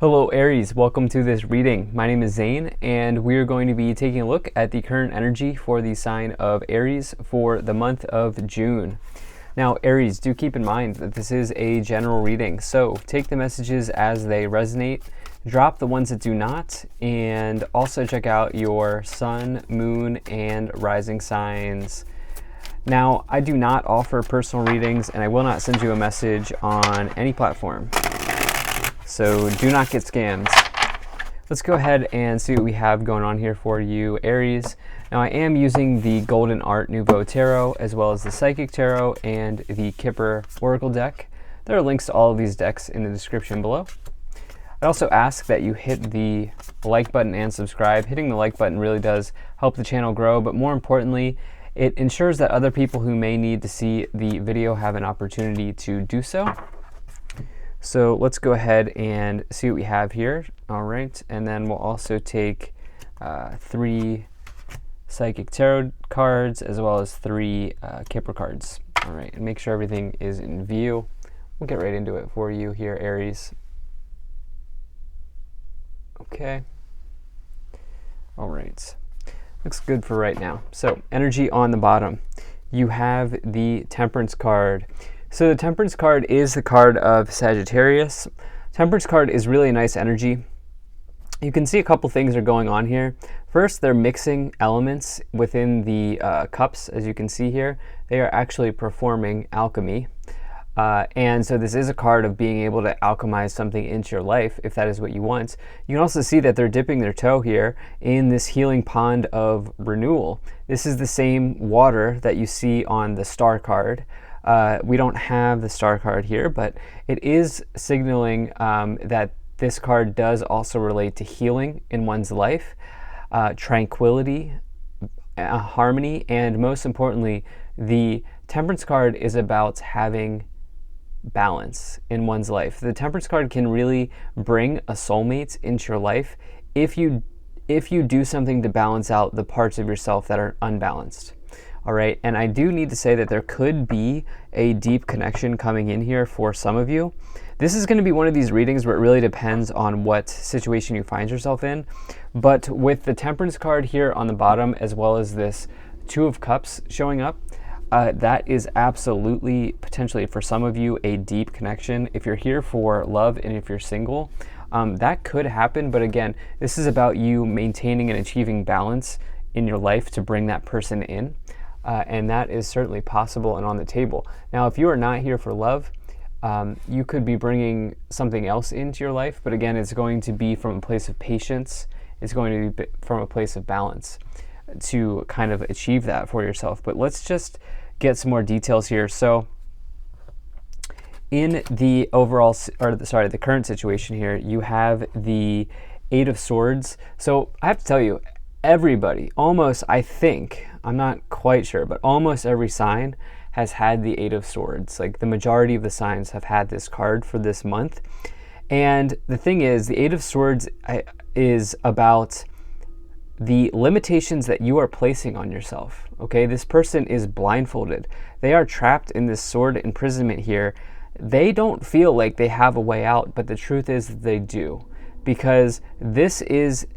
Hello Aries, welcome to this reading. My name is Zane and we are going to be taking a look at the current energy for the sign of Aries for the month of June. Now Aries, do keep in mind that this is a general reading, so take the messages as they resonate, drop the ones that do not, and also check out your sun, moon, and rising signs. Now, I do not offer personal readings and I will not send you a message on any platform. So do not get scammed. Let's go ahead and see what we have going on here for you, Aries. Now, I am using the Golden Art Nouveau Tarot, as well as the Psychic Tarot and the Kipper Oracle deck. There are links to all of these decks in the description below. I also ask that you hit the like button and subscribe. Hitting the like button really does help the channel grow, but more importantly, it ensures that other people who may need to see the video have an opportunity to do so. So let's go ahead and see what we have here. All right, and then we'll also take 3 Psychic Tarot cards as well as 3 Kipper cards. All right, and make sure everything is in view. We'll get right into it for you here, Aries. Okay. All right. Looks good for right now. So energy on the bottom. You have the Temperance card. So the Temperance card is the card of Sagittarius. Temperance card is really a nice energy. You can see a couple things are going on here. First, they're mixing elements within the cups, as you can see here. They are actually performing alchemy. And so this is a card of being able to alchemize something into your life, if that is what you want. You can also see that they're dipping their toe here in this healing pond of renewal. This is the same water that you see on the Star card. We don't have the Star card here, but it is signaling that this card does also relate to healing in one's life, tranquility, harmony, and most importantly, the Temperance card is about having balance in one's life. The Temperance card can really bring a soulmate into your life if you do something to balance out the parts of yourself that are unbalanced. All right, and I do need to say that there could be a deep connection coming in here for some of you. This is going to be one of these readings where it really depends on what situation you find yourself in. But with the Temperance card here on the bottom, as well as this Two of Cups showing up, that is absolutely potentially for some of you a deep connection. If you're here for love and if you're single, that could happen. But again, this is about you maintaining and achieving balance in your life to bring that person in. And that is certainly possible and on the table. Now, if you are not here for love, you could be bringing something else into your life. But again, it's going to be from a place of patience. It's going to be from a place of balance to kind of achieve that for yourself. But let's just get some more details here. So in the overall, the current situation here, you have the 8 of Swords. So I have to tell you, everybody, almost, I think, I'm not quite sure, but almost every sign has had the 8 of Swords. Like the majority of the signs have had this card for this month. And the thing is, the 8 of Swords is about the limitations that you are placing on yourself. Okay, this person is blindfolded. They are trapped in this sword imprisonment here. They don't feel like they have a way out, but the truth is that they do, because this is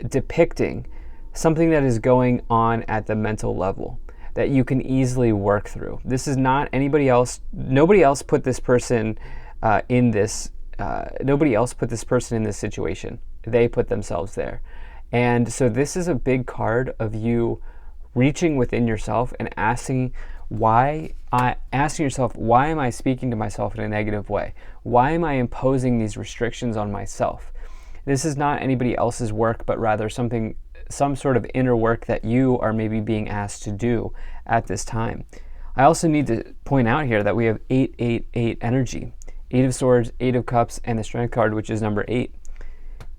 depicting something that is going on at the mental level that you can easily work through. This is not anybody else. Nobody else put this person in this. Nobody else put this person in this situation. They put themselves there. And so this is a big card of you reaching within yourself and asking yourself, why am I speaking to myself in a negative way? Why am I imposing these restrictions on myself? This is not anybody else's work, but rather some sort of inner work that you are maybe being asked to do at this time. I also need to point out here that we have 888 energy, 8 of Swords, 8 of Cups, and the Strength card, which is number 8.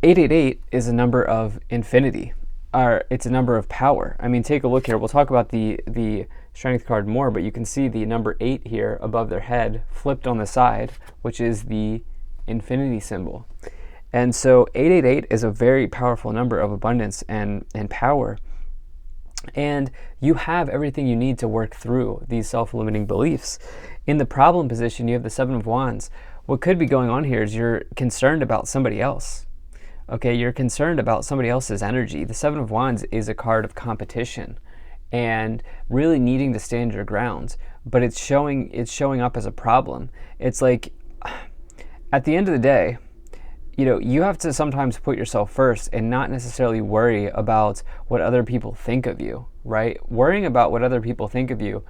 888 is a number of infinity, or it's a number of power. I mean, take a look here. We'll talk about the Strength card more, but you can see the number 8 here above their head flipped on the side, which is the infinity symbol. And so 888 is a very powerful number of abundance and power. And you have everything you need to work through these self-limiting beliefs. In the problem position, you have the 7 of Wands, what could be going on here is you're concerned about somebody else. Okay, you're concerned about somebody else's energy. The Seven of Wands is a card of competition and really needing to stand your ground, but it's showing up as a problem. It's like, at the end of the day, you have to sometimes put yourself first and not necessarily worry about what other people think of you, right? Worrying about what other people think of you,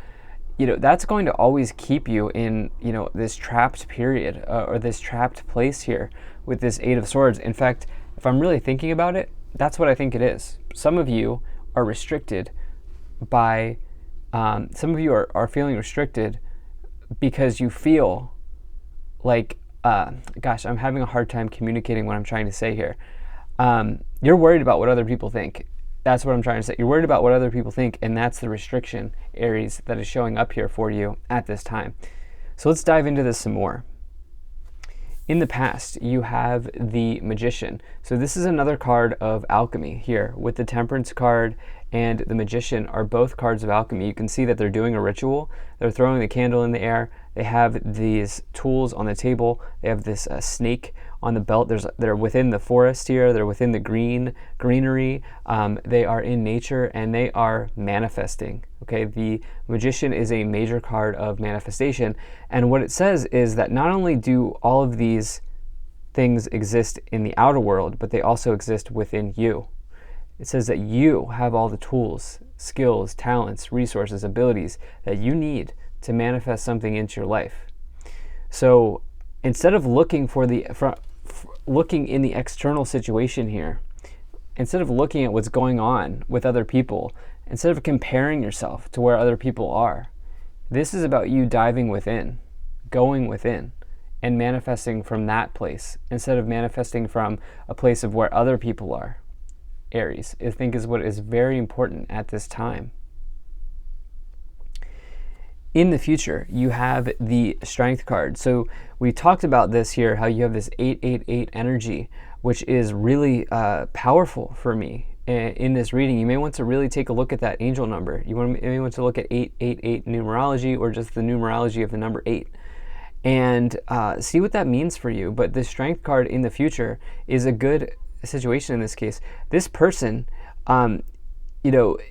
that's going to always keep you in, this trapped period or this trapped place here with this Eight of Swords. In fact, if I'm really thinking about it, that's what I think it is. Some of you are restricted by, some of you are feeling restricted because you feel like, gosh, I'm having a hard time communicating what I'm trying to say here. You're worried about what other people think. That's what I'm trying to say. You're worried about what other people think, and that's the restriction, Aries, that is showing up here for you at this time. So let's dive into this some more. In the past, you have the Magician. So this is another card of alchemy here, with the Temperance card and the Magician are both cards of alchemy. You can see that they're doing a ritual. They're throwing the candle in the air. They have these tools on the table. They have this snake on the belt. They're within the forest here. They're within the greenery. They are in nature and they are manifesting. Okay, the Magician is a major card of manifestation. And what it says is that not only do all of these things exist in the outer world, but they also exist within you. It says that you have all the tools, skills, talents, resources, abilities that you need to manifest something into your life. So instead of looking looking in the external situation here, instead of looking at what's going on with other people, instead of comparing yourself to where other people are, this is about you diving within, going within, and manifesting from that place instead of manifesting from a place of where other people are. Aries, I think, is what is very important at this time. In the future, you have the Strength card. So we talked about this here, how you have this 888 energy, which is really powerful for me in this reading. You may want to really take a look at that angel number. You may want to look at 888 numerology or just the numerology of the number 8 and see what that means for you. But the Strength card in the future is a good situation in this case. This person,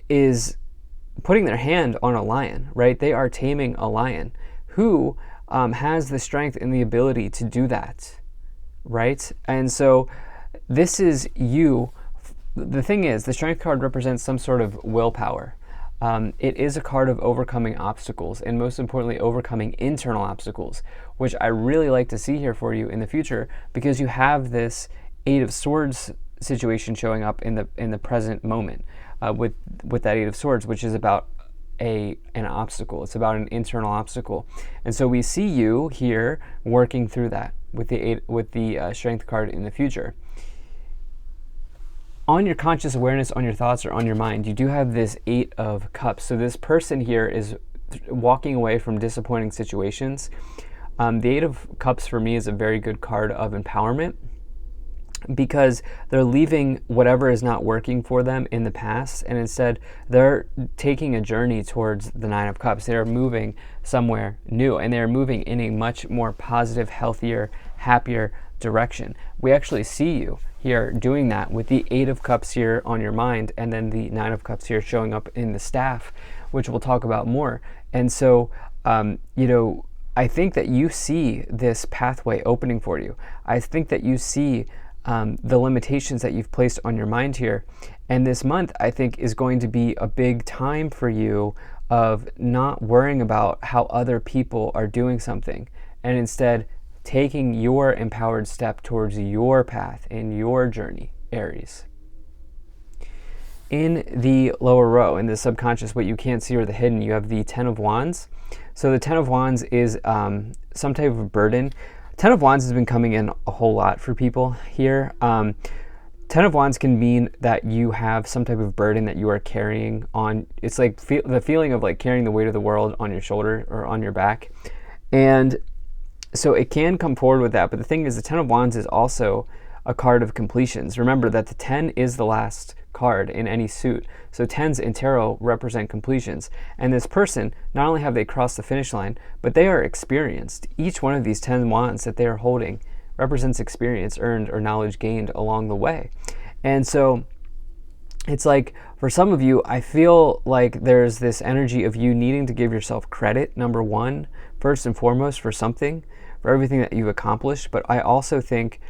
is putting their hand on a lion, right? They are taming a lion who has the strength and the ability to do that, right? And so this is you. The thing is, the Strength card represents some sort of willpower. It is a card of overcoming obstacles and most importantly, overcoming internal obstacles, which I really like to see here for you in the future because you have this Eight of Swords situation showing up in the present moment with that Eight of Swords, which is about an obstacle. It's about an internal obstacle, and so we see you here working through that with the Strength card in the future. On your conscious awareness, on your thoughts, or on your mind, you do have this Eight of Cups. So this person here is walking away from disappointing situations. The Eight of Cups for me is a very good card of empowerment, because they're leaving whatever is not working for them in the past, and instead they're taking a journey towards the Nine of Cups. They're moving somewhere new, and they're moving in a much more positive, healthier, happier direction. We actually see you here doing that with the Eight of Cups here on your mind, and then the Nine of Cups here showing up in the staff, which we'll talk about more. And so, I think that you see this pathway opening for you. I think that you see the limitations that you've placed on your mind here. And this month, I think, is going to be a big time for you of not worrying about how other people are doing something, and instead taking your empowered step towards your path and your journey, Aries. In the lower row, in the subconscious, what you can't see or the hidden, you have the Ten of Wands. So the Ten of Wands is some type of burden. Ten of Wands has been coming in a whole lot for people here. Ten of Wands can mean that you have some type of burden that you are carrying on. It's like the feeling of like carrying the weight of the world on your shoulder or on your back. And so it can come forward with that. But the thing is, the Ten of Wands is also a card of completions. Remember that the 10 is the last card in any suit. So 10s in tarot represent completions. And this person, not only have they crossed the finish line, but they are experienced. Each one of these 10 wands that they are holding represents experience earned or knowledge gained along the way. And so it's like, for some of you, I feel like there's this energy of you needing to give yourself credit, number one, first and foremost, for something, for everything that you've accomplished. But I also think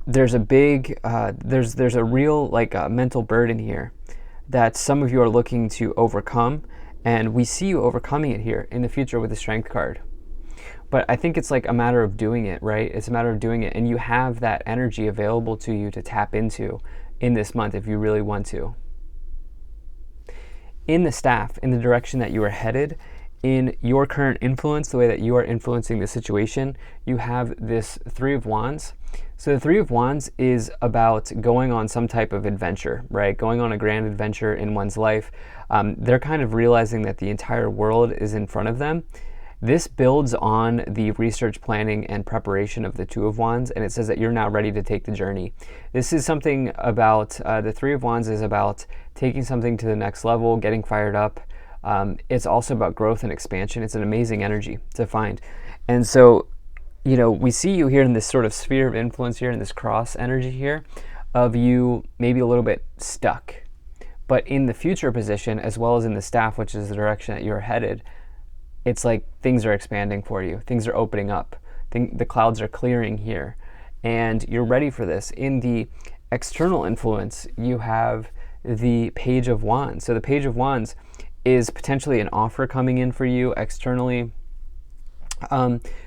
there's a big, there's a real mental burden here that some of you are looking to overcome, and we see you overcoming it here in the future with the Strength card. But I think it's like a matter of doing it, right? It's a matter of doing it, and you have that energy available to you to tap into in this month if you really want to. In the staff, in the direction that you are headed, in your current influence, the way that you are influencing the situation, you have this Three of Wands. So the Three of Wands is about going on some type of adventure, right? Going on a grand adventure in one's life. They're kind of realizing that the entire world is in front of them. This builds on the research, planning, and preparation of the Two of Wands, and it says that you're now ready to take the journey. This is something about, the Three of Wands is about taking something to the next level, getting fired up. It's also about growth and expansion. It's an amazing energy to find. And so, you know, we see you here in this sort of sphere of influence here, in this cross energy here, of you maybe a little bit stuck. But in the future position, as well as in the staff, which is the direction that you're headed, it's like things are expanding for you. Things are opening up. The clouds are clearing here. And you're ready for this. In the external influence, you have the Page of Wands. So the Page of Wands is potentially an offer coming in for you externally.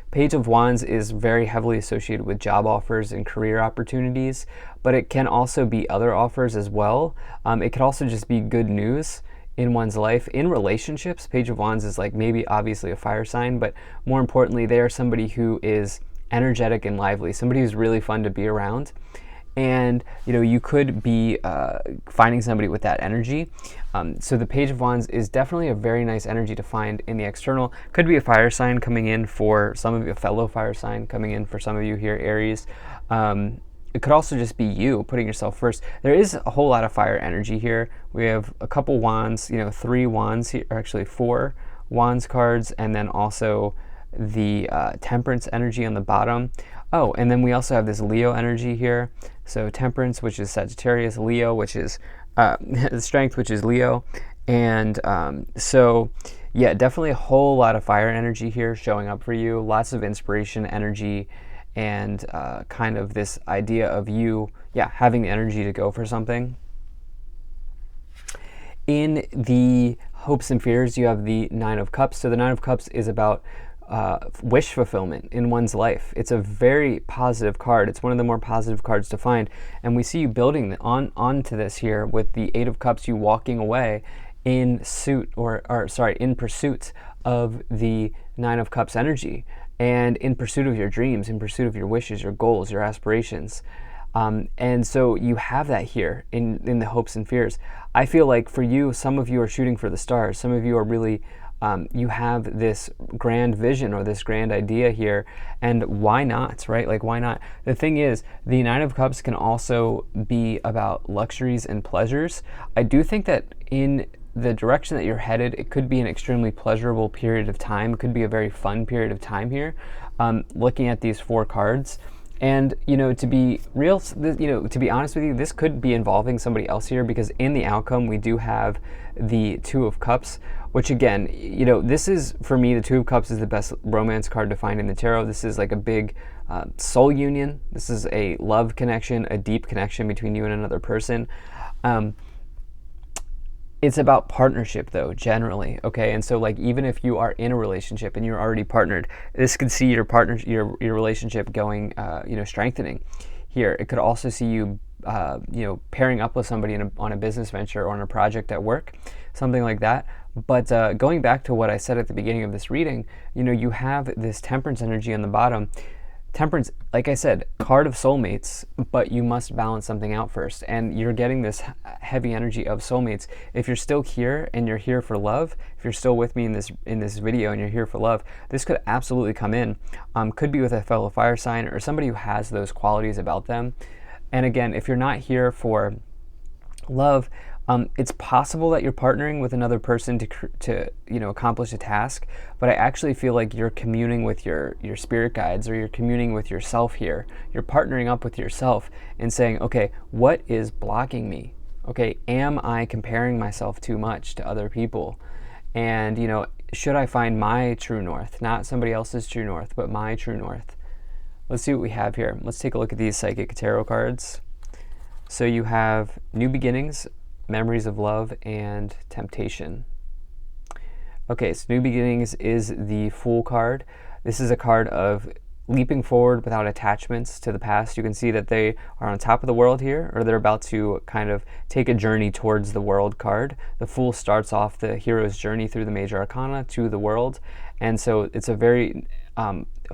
Page of Wands is very heavily associated with job offers and career opportunities, but it can also be other offers as well. It could also just be good news in one's life. In relationships, Page of Wands is like maybe obviously a fire sign, but more importantly, they are somebody who is energetic and lively, somebody who's really fun to be around. And you know, you could be finding somebody with that energy. So the Page of Wands is definitely a very nice energy to find in the external. Could be a fire sign coming in for some of you, a fellow fire sign coming in for some of you here, Aries. It could also just be you putting yourself first. There is a whole lot of fire energy here. We have a couple wands, you know, 3 wands here, or actually 4 wands cards, and then also the temperance energy on the bottom. Oh, and then we also have this Leo energy here. So temperance, which is Sagittarius, Leo, which is strength, which is Leo. And so, yeah, definitely a whole lot of fire energy here showing up for you. Lots of inspiration, energy, and kind of this idea of you, having the energy to go for something. In the hopes and fears, you have the Nine of Cups. So the Nine of Cups is about wish fulfillment in one's life. It's a very positive card. It's one of the more positive cards to find. And we see you building onto this here with the Eight of Cups, you walking away in in pursuit of the Nine of Cups energy, and in pursuit of your dreams, in pursuit of your wishes, your goals, your aspirations. And so you have that here in the hopes and fears. I feel like for you, some of you are shooting for the stars. Some of you are really, you have this grand vision or this grand idea here, and why not, right? Like, why not? The thing is, the Nine of Cups can also be about luxuries and pleasures. I do think that in the direction that you're headed, it could be an extremely pleasurable period of time. It could be a very fun period of time here, looking at these 4 cards. And, you know, to be real, you know, to be honest with you, this could be involving somebody else here, because in the outcome, we do have the Two of Cups, which again, you know, this is, for me, the Two of Cups is the best romance card to find in the tarot. This is like a big soul union. This is a love connection, a deep connection between you and another person. It's about partnership, though, generally, okay? And so, like, even if you are in a relationship and you're already partnered, this could see your relationship going, you know, strengthening here. It could also see you, you know, pairing up with somebody on a business venture or on a project at work, something like that. But going back to what I said at the beginning of this reading, you know, you have this temperance energy on the bottom. Temperance, like I said, card of soulmates, but you must balance something out first. And you're getting this heavy energy of soulmates. If you're still here and you're here for love, if you're still with me in this video and you're here for love, this could absolutely come in. Could be with a fellow fire sign or somebody who has those qualities about them. And again, if you're not here for Love, it's possible that you're partnering with another person to accomplish a task, but I actually feel like you're communing with your spirit guides, or you're communing with yourself here. You're partnering up with yourself and saying, okay, what is blocking me? Okay, am I comparing myself too much to other people? And should I find my true north, not somebody else's true north, but my true north? Let's see what we have here. Let's take a look at these psychic tarot cards. So you have new beginnings, memories of love, and temptation. Okay, so new beginnings is the Fool card. This is a card of leaping forward without attachments to the past. You can see that they are on top of the world here, or they're about to kind of take a journey towards the world card. The Fool starts off the hero's journey through the major arcana to the world, and so it's a very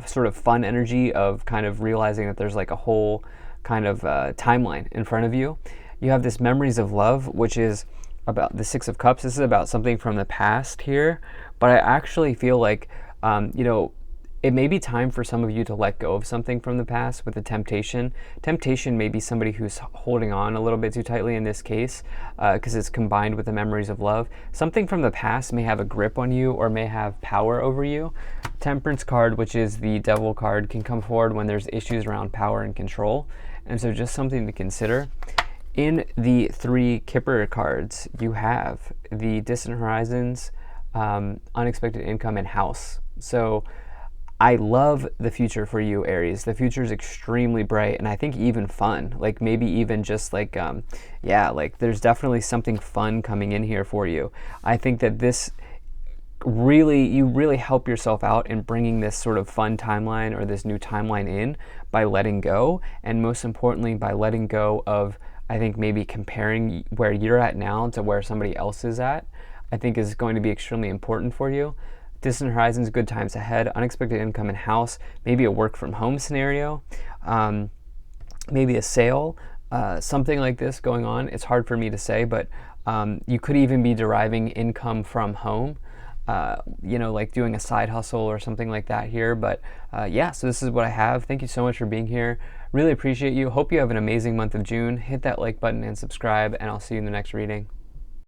sort of fun energy of kind of realizing that there's like a whole kind of timeline in front of you. You have this memories of love, which is about the Six of Cups. This is about something from the past here, but I actually feel like it may be time for some of you to let go of something from the past with the temptation. Temptation may be somebody who's holding on a little bit too tightly in this case, because it's combined with the memories of love. Something from the past may have a grip on you or may have power over you. Temperance card, which is the Devil card, can come forward when there's issues around power and control. And so just something to consider. In the three Kipper cards, you have the Distant Horizons, Unexpected Income, and House. So I love the future for you, Aries. The future is extremely bright, and I think even fun. Like maybe even just like, like there's definitely something fun coming in here for you. I think that you really help yourself out in bringing this sort of fun timeline or this new timeline in by letting go, and most importantly, by letting go of, I think, maybe comparing where you're at now to where somebody else is at, I think is going to be extremely important for you. Distant Horizons, good times ahead, Unexpected Income, and House, maybe a work from home scenario, maybe a sale, something like this going on. It's hard for me to say, but you could even be deriving income from home, like doing a side hustle or something like that here. But so this is what I have. Thank you so much for being here. Really appreciate you. Hope you have an amazing month of June. Hit that like button and subscribe, and I'll see you in the next reading.